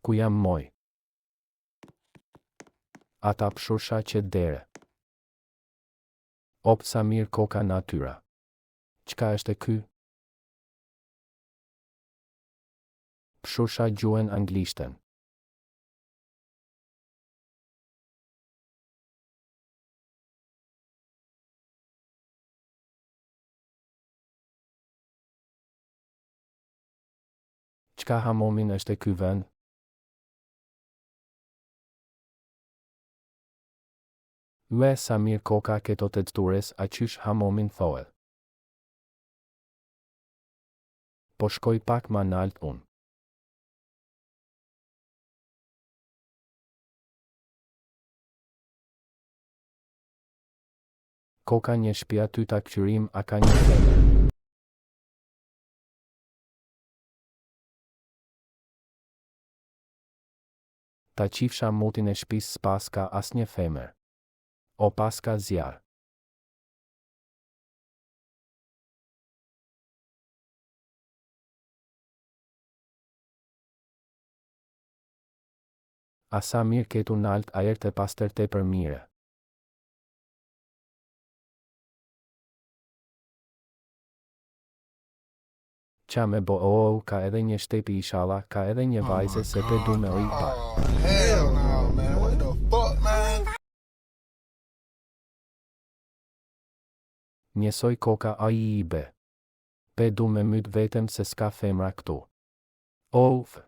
Ku jam moj? Ata pshusha që dere. Op sa mirë koka natyra. Çka është e ky? Pshusha gjuhen anglishten. Çka hamomin është e ky vend? Ue sa mirë koka këto të dhtures, a qysh hamomin thohet. Po shkoj pak ma nalt unë. Koka një shtëpi ty ta këqyrim, a ka një femër. Ta qifsha motin e shtëpis s'pas ka as një femër. O pas ka zjarë. A sa mirë ketu nalt ajer të pastër te për mire. Qa me bo ka edhe një shtepi ishala, ka edhe një vajze se pe du me oj pa. Hell no, man. What the fuck, man? Njësoj koka a i be. Pe du me myt vetëm se s'ka femra këtu. Of.